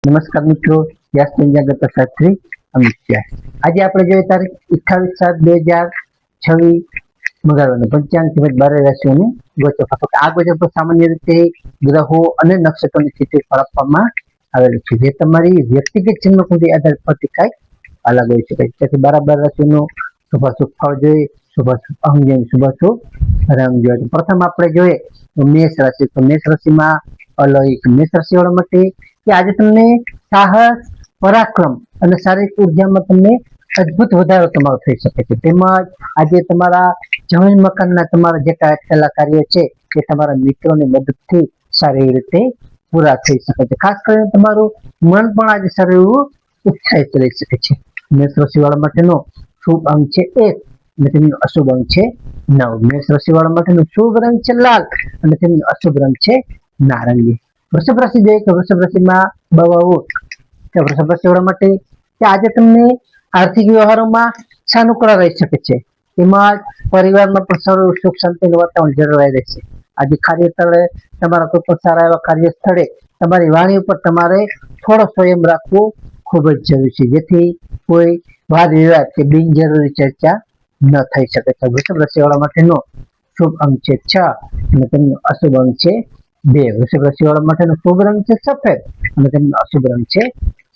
નમસ્કાર મિત્રો, વ્યાસ પંજાગત શાસ્ત્રી અમિત વ્યાસ. આજે આપણે જોઈએ તારીખ 28/7/2026 મંગળવારનું પંચાંગ તેમજ 12 રાશિઓનું ગોચર ફળ. આ ગોચર પર સામાન્ય રીતે ગ્રહો અને નક્ષત્રોની સ્થિતિ ફળ આપવામાં આવેલું છે, જે તમારી વ્યક્તિગત જન્મકુંડળી આધારિત પરથી કંઈક અલગ હોઈ શકે છે. તેથી 12 રાશિઓનું શુભાશુભ ફળ જોઈએ, શુભાશુભ અંગ જોઈએ, શુભાશુભ રંગ જોઈએ. પ્રથમ આપણે જોઈએ તો મેષ રાશિ. તો મેષ રાશિમાં અલૌકિક મેષ રાશિવાળા માટે કે આજે તમને સાહસ, પરાક્રમ અને શારીરિક ઉર્જામાં તમને અદ્ભુત વધારો તમારો થઈ શકે છે. તેમજ આજે તમારા જમીન મકાનના તમારા જે કાંઈ અટકેલા કાર્યો છે તે તમારા મિત્રોની મદદથી સારી રીતે પૂરા થઈ શકે છે. ખાસ કરીને તમારું મન પણ આજે સારું એવું ઉત્સાહિત રહી શકે છે. મેષ રાશિવાળા માટેનો શુભ અંક છે 1 અને તેમનો અશુભ અંક છે 9. મેષ રાશિવાળા માટેનો શુભ રંગ છે લાલ અને તેમનો અશુભ રંગ છે નારંગી. વૃષભ રાશિ જોઈએ કે વૃષભ રાશિમાં બવાઓ કે વૃષભ રાશિવાળા માટે કે આજે તમને આર્થિક વ્યવહારોમાં સાનુકૂળ રહી શકે છે. તેમજ પરિવારમાં પણ સારું સુખ શાંતિનું વાતાવરણ જળવાઈ રહેશે. આજે કાર્યસ્થળે તમારા કોઈ પણ સારા એવા કાર્યસ્થળે તમારી વાણી ઉપર તમારે થોડો સંયમ રાખવો ખૂબ જ જરૂરી છે, જેથી કોઈ વાદ વિવાદ કે બિનજરૂરી ચર્ચા ન થઈ શકે છે. વૃષભ રાશિવાળા માટેનો શુભ અંક છે 6 અને તેમનો અશુભ અંક છે 2. વૃષભ રાશિવાળા માટેનો શુભ રંગ છે સફેદ અને તેમનો અશુભ રંગ છે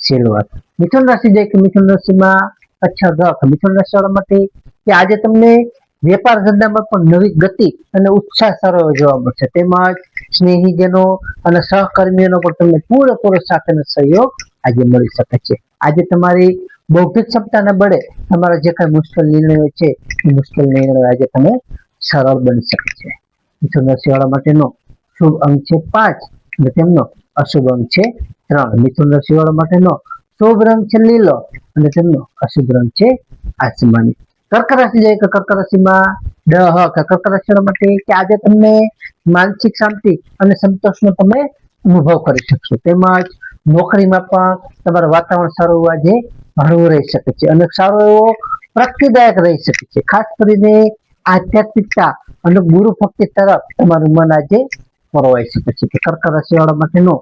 સિલ્વર. મિથુન રાશિ જોઈએ કે મિથુન રાશિમાં મિથુન રાશિવાળા માટે કે આજે તમને વેપાર ધંધામાં પણ નવી ગતિ અને ઉત્સાહ સારો જોવા મળશે. તેમજ સ્નેહીજનો અને સહકર્મીઓનો પણ તમને પૂરેપૂરો સાથ અને સહયોગ આજે મળી શકે છે. આજે તમારી બૌદ્ધિક ક્ષમતાના બળે તમારા જે કાંઈ મુશ્કેલ નિર્ણયો છે એ મુશ્કેલ નિર્ણયો આજે તમે સરળ બની શકે છે. મિથુન રાશિવાળા માટેનો શુભ અંક છે 5 અને તેમનો અશુભ અંક છે 3. મિથુન રાશિવાળા માટેનો શુભ રંગ છે લીલો અને તેમનો અશુભ રંગ છે આસમાની. કર્ક રાશિ જાય કે કર્ક રાશિમાં કર્ક રાશિવાળા માટે કે આજે તમને માનસિક શાંતિ અને સંતોષનો તમે અનુભવ કરી શકશો. તેમજ નોકરીમાં પણ તમારું વાતાવરણ સારું આજે હળવું રહી શકે છે અને સારો એવો પ્રગતિદાયક રહી શકે છે. ખાસ કરીને આધ્યાત્મિકતા અને ગુરુ ભક્તિ તરફ તમારું મન આજે ફરવાઈ શકે છે. કર્ક રાશિવાળા માટેનો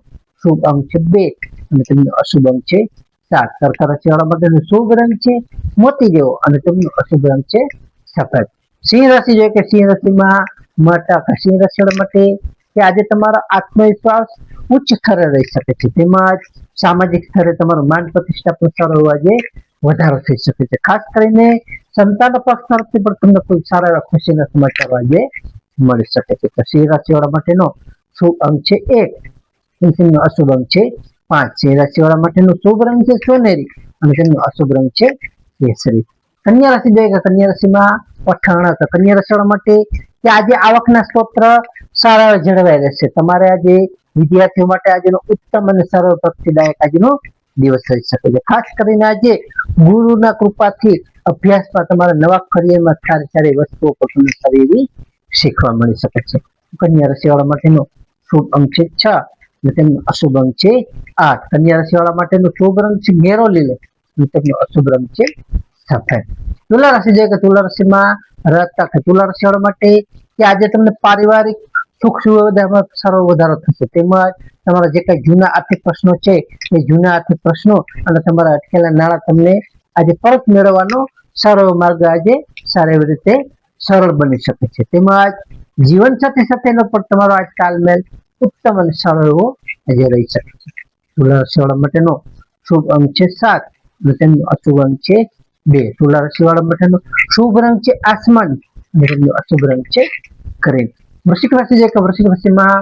શુભ અંક છે 2 અને તેમનો અશુભ અંક છે 7. કર્ક રાશિવાળા માટેનો શુભ રંગ છે મોતી જેવો અને તેમનો અશુભ રંગ છે સફેદ. સિંહ રાશિ જોઈએ કે સિંહ રાશિમાં સિંહ રાશિવાળા માટે કે આજે તમારો આત્મવિશ્વાસ ઉચ્ચ સ્તરે રહી શકે છે. તેમજ સામાજિક સ્તરે તમારું માન પ્રતિષ્ઠા પણ સારો આજે વધારો થઈ શકે છે. ખાસ કરીને સંતાન પક્ષ તરફથી પણ તમને કોઈ સારા એવા ખુશીના સમાચાર આજે મળી શકે છે. તો સિંહ રાશિવાળા માટેનો શુભ અંક છે 1 અને તેમનો અશુભ અંક છે 5. સિંહ રાશિવાળા માટેનો શુભ રંગ છે સોનેરી અને તેમનો અશુભ રંગ છે કેસરી. કન્યા રાશિ જોઈએ કે કન્યા રાશિમાં પઠાણ કન્યા રાશિવાળા માટે કે આજે આવકના સ્ત્રોત સારા જળવાઈ રહેશે. તમારે આજે વિદ્યાર્થીઓ માટે આજનો ઉત્તમ અને સરળ પ્રગતિદાયક આજનો દિવસ રહી શકે છે. ખાસ કરીને આજે ગુરુના કૃપાથી અભ્યાસમાં તમારા નવા કરિયરમાં સારી સારી વસ્તુઓ પર તમને સારી એવી શીખવા મળી શકે છે. કન્યા રાશિવાળા માટેનો શુભ અંક છે 6 અને તેમનો અશુભ અંક છે 8. કન્યા રાશિવાળા માટેનો શુભ રંગ છે ઘેરો લીલો અને તેમનો અશુભ રંગ છે સફેદ. તુલા રાશિ જોઈએ કે તુલા રાશિમાં તુલા રાશિવાળા માટે કે આજે તમને પારિવારિક સુખ સુવિધામાં સારો વધારો થશે. તેમજ તમારા જે કઈ જૂના આર્થિક પ્રશ્નો છે એ જૂના આર્થિક પ્રશ્નો અને તમારા અટકેલા નાણાં તમને આજે પરત મેળવવાનો સારો માર્ગ આજે સારી એવી રીતે સરળ બની શકે છે. તેમજ જીવનસાથી સાથેનો પણ તમારો આજ તાલમેલ ઉત્તમ અને સારો એવો આજે રહી શકે છે. તુલા રાશિવાળા માટેનો શુભ અંક છે 7 અને તેમનો અશુભ અંક છે 2. તુલા રાશિવાળા માટેનો શુભ રંગ છે આસમાની અને તેમનો અશુભ રંગ છે ગ્રીન. વૃશ્ચિક રાશિ છે કે વૃશ્ચિક રાશિમાં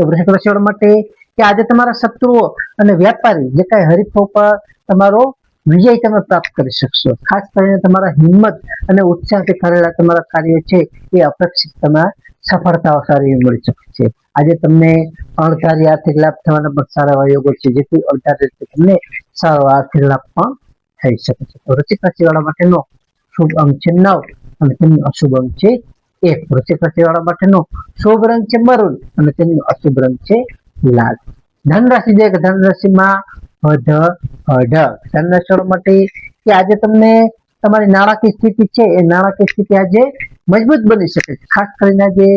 વૃશ્ચિક રાશિવાળા માટે કે આજે તમારા શત્રુઓ અને વ્યાપારી જે કઈ હરીફો પર તમારો વિજય તમે પ્રાપ્ત કરી શકશો. ખાસ કરીને તમારા હિંમત અને ઉત્સાહથી કરેલા તમારા કાર્યો છે એ અપેક્ષિત તમે સફળતાઓ સારી મળી શકે છે. આજે તમને અણધારી આર્થિક લાભ થવાના પણ સારા યોગો છે, જેથી અણધારી તમને સારો આર્થિક લાભ પણ થઈ શકે છે. તો વૃશ્ચિક રાશિવાળા માટેનો શુભ અંક છે 9 અને તેમનો અશુભ અંક છે 1. વૃશ્ચિક રાશિવાળા માટેનો શુભ રંગ છે મરૂન અને તેમનો અશુભ રંગ છે લાલ. ધન રાશિ છે કે ધન રાશિમાં ધન રાશિવાળા માટે કે આજે તમને તમારી નાણાકીય સ્થિતિ છે એ નાણાકીય સ્થિતિ આજે મજબૂત બની શકે છે. ખાસ કરીને આજે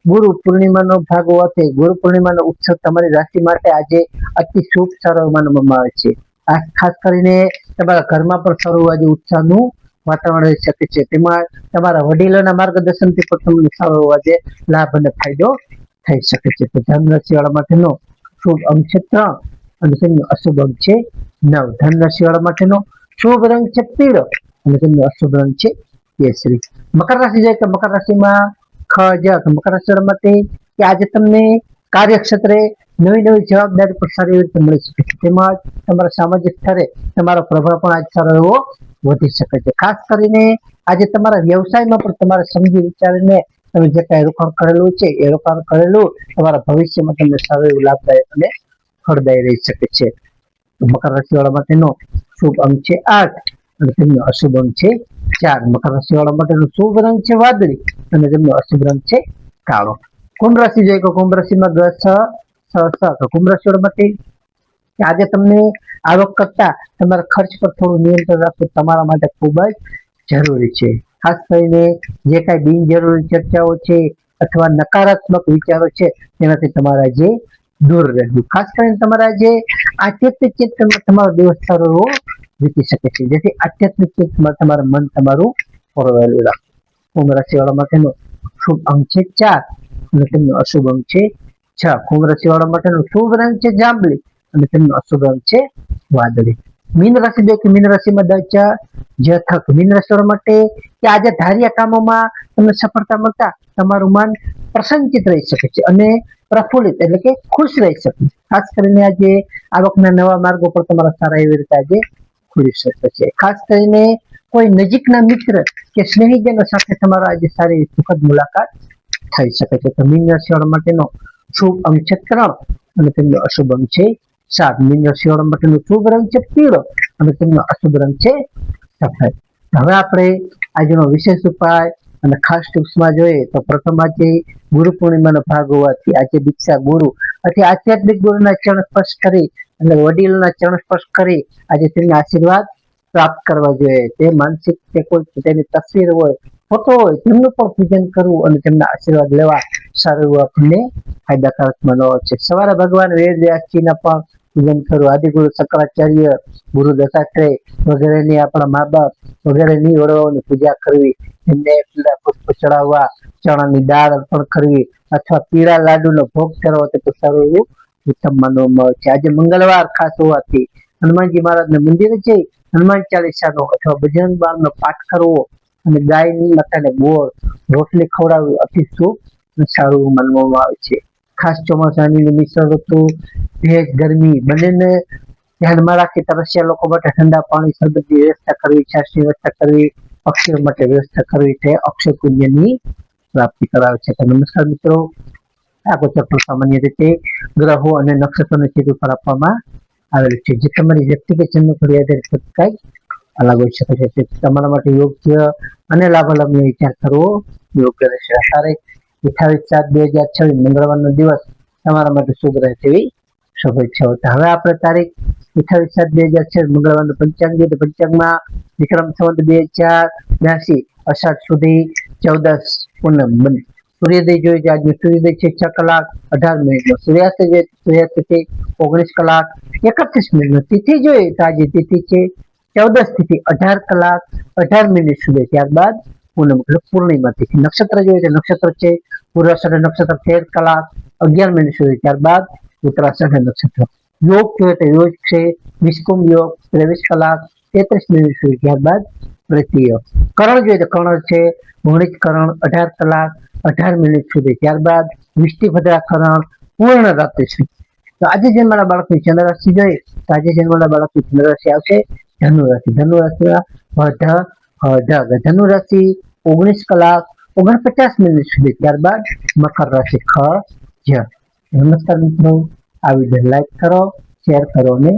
ગુરુ પૂર્ણિમાનો ભાગ હોવાથી ગુરુ પૂર્ણિમાનો ઉત્સવ તમારી રાશિ માટે આજે અતિ શુભ સારો માનવામાં આવે છે. આ ખાસ કરીને તમારા ઘરમાં પણ સારું આજે ઉત્સાહનું વાતાવરણ રહી શકે છે. તેમાં તમારા વડીલોના માર્ગદર્શનથી પણ તમને સારો આજે લાભ અને ફાયદો થઈ શકે છે. તો ધન રાશિ વાળા માટેનો શુભ અંક છે 3 અને તેમનો અશુભ અંક છે 9. ધન રાશિ વાળા માટેનો શુભ રંગ છે પીળો અને તેમનો અશુભ રંગ છે કેસરી. મકર રાશિ જાય તો મકર રાશિમાં મકર રાશિ વાળા માટે કે આજે તમને કાર્યક્ષેત્રે નવી નવી જવાબદારી પણ સારી રીતે મળી શકે છે. તેમજ તમારા સામાજિક સ્તરે તમારો પ્રભાવ પણ આજ સારો એવો વધી શકે છે. ખાસ કરીને આજે તમારા વ્યવસાયમાં પણ તમારે સમજી વિચારીને તમે જે કાંઈ રોકાણ કરેલું છે એ રોકાણ કરેલું તમારા ભવિષ્યમાં તમને સારું એવું લાભદાયક અને ફળદાયી રહી શકે છે. મકર રાશિ વાળા માટેનો શુભ અંક છે 8 અને તેમનો અશુભ અંક છે 4. મકર રાશિ વાળા માટેનો શુભ રંગ છે વાદળી અને તેમનો અશુભ રંગ છે કાળો. કુંભ રાશિ જોઈએ તો કુંભ રાશિમાં કુંભ રાશિ વાળા માટે આજે તમને આવક કરતા તમારા ખર્ચ પર થોડું નિયંત્રણ રાખવું તમારા માટે ખૂબ જ જરૂરી છે. ખાસ કરીને જે કાંઈ બિનજરૂરી ચર્ચાઓ છે અથવા નકારાત્મક વિચારો છે તેનાથી તમારા જે દૂર રહેવું. ખાસ કરીને તમારા જે આધ્યાત્મિક ચિંતનમાં તમારો દિવસ સારો એવો વીતી શકે છે. જેથી આધ્યાત્મિક ચિંતનમાં તમારું મન તમારું ફરવેલું રાખવું. કુંભ રાશિ વાળા માટેનો શુભ અંક છે 4 અને તેમનો અશુભ અંક છે 6. કુંભ રાશિ વાળા માટેનો શુભ રંગ છે જાંબલી અને તેમનો અશુભ રંગ છે વાદળી. મીન રાશિ કે મીન રાશિમાં જથક મીન રાશિ વાળા માટે કે આજે ધાર્યા કામોમાં તમને સફળતા મળતા તમારું મન પ્રસન્નચિત રહી શકે છે અને પ્રફુલ્લિત એટલે કે ખુશ રહી શકે છે. ખાસ કરીને આજે આવકના નવા માર્ગો પર તમારા સારા એવી રીતે આજે ખુલી શકે છે. ખાસ કરીને કોઈ નજીકના મિત્ર કે સ્નેહીજનો સાથે તમારો આજે સારી સુખદ મુલાકાત થઈ શકે છે. તો મીન રાશિ વાળા માટેનો શુભ અંક છે 3 અને તેમનો અશુભ અંક છે 7. મીન રાશિ વાળા માટેનો શુભ રંગ છે પીળો અને તેમનો અશુભ રંગ છે સફેદ. હવે આપણે આજનો વિશેષ ઉપાય અને ખાસ ટિપ્સમાં જોઈએ તો પ્રથમ આજે ગુરુ પૂર્ણિમાનો ભાગ હોવાથી આજે દીક્ષા ગુરુ અથવા આધ્યાત્મિક ગુરુના ચરણ સ્પર્શ કરી અને વડીલોના ચરણ સ્પર્શ કરી આજે તેમના આશીર્વાદ પ્રાપ્ત કરવા જોઈએ. તે માનસિક કે કોઈ તેની તસવીર હોય ફોટો હોય તેમનું પણ પૂજન કરવું અને તેમના આશીર્વાદ લેવા સારું એવું આપણને ફાયદાકારક માનવા છે. સવારે ભગવાન વેદ વ્યાસજીના પણ પૂજન કરવું, આદિગુરુ શંકરાચાર્ય, ગુરુ દત્તાત્રેય વગેરેની આપણા મા બાપ વગેરેની વડવાઓની પૂજા કરવી, એમને પીળા પુષ્પ ચડાવવા, ચણાની દાળ અર્પણ કરવી અથવા પીળા લાડુનો ભોગ ચડાવવો તે સારું એવું ઉત્તમ માનવામાં આવે છે. આજે મંગળવાર ખાસ હોવાથી હનુમાનજી મહારાજના મંદિરે જઈ હનુમાન ચાલીસાનો અથવા બજરંગ બાણનો પાઠ કરવો અને ગાયની માતાને ગોળ રોટલી ખવડાવવી અતિ શુભ અને સારું માનવામાં આવે છે. ખાસ ચોમાસાની મિશ્ર ઋતુ ભેજ ગરમી બંનેને ધ્યાનમાં રાખી તરસ્યા લોકો માટે ઠંડા પાણી શરબતની વ્યવસ્થા કરવી, છાશની વ્યવસ્થા કરવી, પક્ષીઓ માટે વ્યવસ્થા કરવી તે અક્ષય પુણ્યની પ્રાપ્તિ કરાવે છે. તો નમસ્કાર મિત્રો, આ ગોચર સામાન્ય રીતે ગ્રહો અને નક્ષત્રોની સ્થિતિ પર આપવામાં આવેલું છે. જે તમારી વ્યક્તિગત જન્મકુંડળી આધારિત કંઈક અલગ હોઈ શકે છે. તમારા માટે યોગ્ય અને લાભાલાભનો વિચાર કરવો યોગ્ય રહેશે. તારીખ 28/7/2026 મંગળવારનો દિવસ તમારા માટે શુભ રહે તેવી શુભેચ્છાઓ. હવે આપણે તારીખ 28/7/2026 મંગળવારનો પંચાંગમાં વિક્રમ સંવત 2082 અષાઢ સુધી 14 પૂનમ બને. સૂર્યોદય જોઈએ તો આજનો સૂર્યોદય છે 6:18 સૂર્યાસ્ત જોઈએ સૂર્યાસ્ત છે 19:31 તિથિ જોઈએ તો આજે તિથિ છે 14 તિથિ 18:18 સુધી. ત્યારબાદ પૂનમ એટલે પૂર્ણિમા તિથિ. નક્ષત્ર જોઈએ તો નક્ષત્ર છે પૂર્વાષાઢ નક્ષત્ર 13:11 સુધી. ત્યારબાદ ઉત્તરાષાઢ નક્ષત્ર. યોગ જોઈએ તો યોગ છે વિષ્કુંભ યોગ 23:33 સુધી. ત્યારબાદ પ્રતિયોગ. કરણ જોઈએ તો કરણ છે વણિક કરણ 18:18 સુધી. ત્યારબાદ વિષ્ટિભદ્રા કરણ પૂર્ણ રાત્રિ સુધી. તો આજે જન્મેલા બાળકની ચંદ્ર રાશિ જોઈએ તો આજે જન્મેલા બાળકની ચંદ્ર રાશિ આવશે ધનુ રાશિ. ધનુ રાશિમાં ધનુ રાશિ 19:49 સુધી. ત્યારબાદ મકર રાશિ નમસ્કાર મિત્રો, આ વિડીયો લાઈક કરો, શેર કરો અને